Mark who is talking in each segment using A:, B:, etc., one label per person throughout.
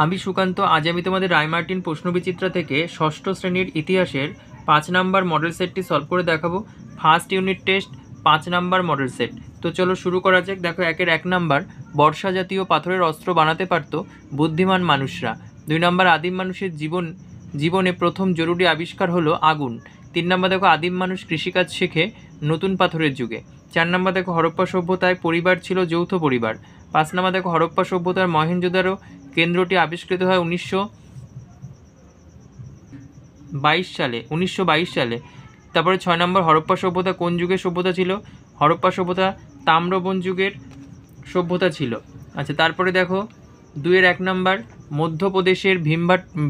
A: আমি সুকান্ত। আজ আমি তোমাদের রায়মার্টিন প্রশ্নবিচিত্রা থেকে ষষ্ঠ শ্রেণীর ইতিহাসের 5 নম্বর মডেল সেটটি সলভ করে দেখাবো। ফার্স্ট ইউনিট টেস্ট 5 নম্বর মডেল সেট। তো চলো শুরু করা যাক। দেখো, 1 নম্বর, বর্ষা জাতীয় পাথরের অস্ত্র বানাতে পারত বুদ্ধিমান মানুষরা। 2 নম্বর, আদিম মানুষের জীবনে প্রথম জরুরি আবিষ্কার হলো আগুন। 3 নম্বর, দেখো, আদিম মানুষ কৃষিকাজ শেখে নতুন পাথরের যুগে। 4 নম্বর, দেখো, হরপ্পা সভ্যতায় পরিবার ছিল যৌথ পরিবার। 5 নম্বর, দেখো, হরপ্পা সভ্যতার মহেঞ্জোদারো কেন্দ্রটি আবিষ্কৃত হয় 1922 সালে। তারপরে 6 নম্বর, হরপ্পা সভ্যতা কোন যুগের সভ্যতা ছিল? হরপ্পা সভ্যতা তাম্রবন যুগের সভ্যতা ছিল। আচ্ছা, তারপরে দেখো 2-1 নম্বর, মধ্যপ্রদেশের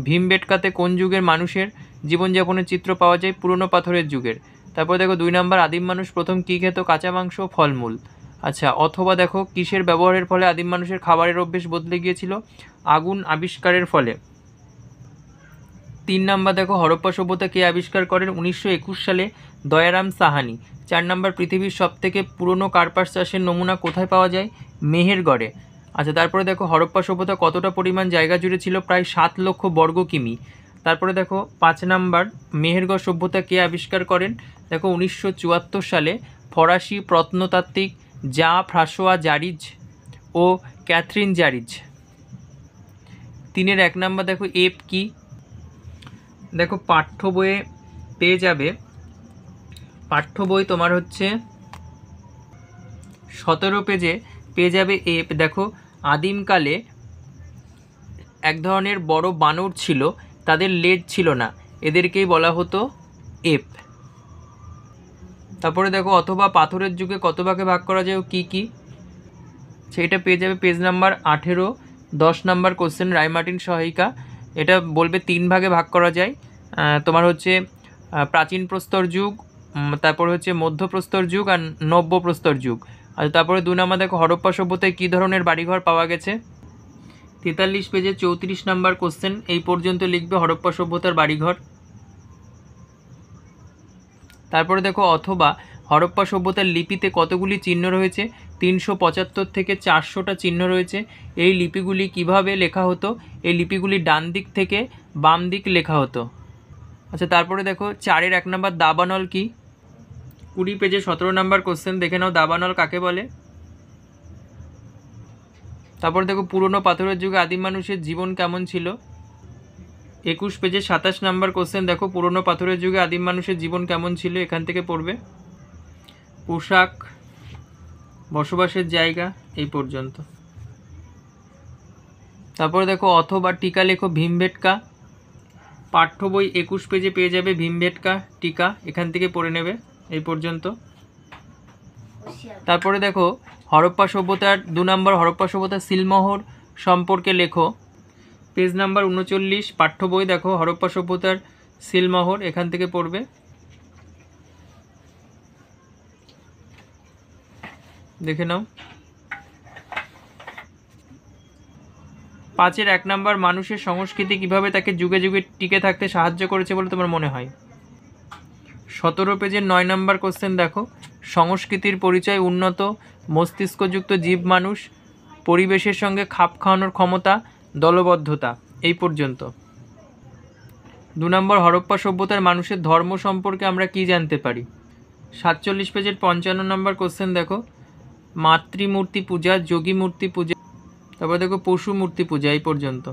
A: ভীমবেটকাতে কোন যুগের মানুষের জীবনযাপনের চিত্র পাওয়া যায়? পুরনো পাথরের যুগের। তারপরে দেখো 2 নম্বর, আদিম মানুষ প্রথম কী খেত? কাঁচা মাংস, ফলমূল। আচ্ছা, অথবা দেখো, কিসের ব্যবহারের ফলে আদিম মানুষের খাবারের অভ্যেস বদলে গিয়েছিল? আগুন আবিষ্কারের ফলে। 3 নম্বর, দেখো, হরপ্পা সভ্যতা কে আবিষ্কার করেন? 1921 সালে দয়ারাম সাহানি। 4 নম্বর, পৃথিবীর সবথেকে পুরনো কার্পাস চাষের নমুনা কোথায় পাওয়া যায়? মেহেরগড়ে। আচ্ছা, তারপরে দেখো, হরপ্পা সভ্যতা কতটা পরিমাণ জায়গা জুড়ে ছিল? প্রায় 7 লক্ষ বর্গ কিমি। তারপরে দেখো 5 নম্বর, মেহেরগড় সভ্যতা কে আবিষ্কার করেন? দেখো 1974 সালে ফরাসি প্রত্নতাত্ত্বিক জা ফ্রাসোয়া জারিজ ও ক্যাথরিন জারিজ। 3-1 নম্বর, দেখো, এপ কি? দেখো, পাঠ্য বইয়ে পেয়ে যাবে, পাঠ্য বই তোমার হচ্ছে 17 পেজে পেয়ে যাবে এপ। দেখো, আদিমকালে এক ধরনের বড় বানর ছিল, তাদের লেজ ছিল না, এদেরকেই বলা হতো এপ। তারপরে দেখো, অথবা পাথরের যুগে কত ভাগে ভাগ করা যায় ও কী কী? সেইটা পেয়ে যাবে পেজ নাম্বার 18। 10 নম্বর কোশ্চেন, রায়মার্টিন সহায়িকা। এটা বলবে 3 ভাগে ভাগ করা যায়। তোমার হচ্ছে প্রাচীন প্রস্তর যুগ, তারপর হচ্ছে মধ্যপ্রস্তর যুগ আর নব্যপ্রস্তর যুগ। আর তারপরে 2 নম্বর, দেখো, হরপ্পা সভ্যতায় কী ধরনের বাড়িঘর পাওয়া গেছে? 43 পেজে 34 নম্বর কোশ্চেন, এই পর্যন্ত লিখবে হরপ্পা সভ্যতার বাড়িঘর। তারপরে দেখো, অথবা হরপ্পা সভ্যতার লিপিতে কতগুলি চিহ্ন রয়েছে? 375 থেকে 400টা চিহ্ন রয়েছে। এই লিপিগুলি কিভাবে লেখা হতো? এই লিপিগুলি ডান দিক থেকে বাম দিক লেখা হতো। আচ্ছা, তারপরে দেখো 4-1 নম্বর, দাবানল কি? 20 পেজে 17 নম্বর কোশ্চেন, দেখে নাও দাবানল কাকে বলে। তারপরে দেখো, পুরনো পাথরের যুগে আদিম মানুষের জীবন কেমন ছিল? 21 পেজে 27 নম্বর কোশ্চেন, দেখো, পুরনো পাথরের যুগে আদিম মানুষের জীবন কেমন ছিল? এখান থেকে পড়বে। পোশাক, বসবাসের জায়গা, এই পর্যন্ত। তারপরে দেখো, অথবা টিকা লেখো ভীমবেটকা। পাঠ্য বই 21 পেজে পেয়ে যাবে ভীমবেটকা টিকা, এখান থেকে পড়ে নেবে, এই পর্যন্ত। তারপরে দেখো, হরপ্পা সভ্যতার 2 নম্বর, হরপ্পা সভ্যতার সিলমোহর সম্পর্কে লেখো। পেজ নাম্বার 39, পাঠ্য বই। দেখো, হরপ্পা সভ্যতার সিলমোহর, এখান থেকে পড়বে, দেখে নাও। 5-1 নম্বর, মানুষের সংস্কৃতি কিভাবে তাকে যুগে যুগে টিকে থাকতে সাহায্য করেছে বলে তোমার মনে হয়? 17 পেজের 9 নম্বর কোশ্চেন, দেখো, সংস্কৃতির পরিচয় উন্নত মস্তিষ্কযুক্ত জীব মানুষ, পরিবেশের সঙ্গে খাপ খাওয়ানোর ক্ষমতা, দলবদ্ধতা, এই পর্যন্ত। 2 নম্বর, হরপ্পা সভ্যতার মানুষের ধর্ম সম্পর্কে আমরা কি জানতে পারি? 47 পেজের 55 নম্বর কোশ্চেন, দেখো, মাতৃমূর্তি পূজা, যোগী মূর্তি পূজা, তারপর দেখো পশু মূর্তি পূজা, এই পর্যন্ত।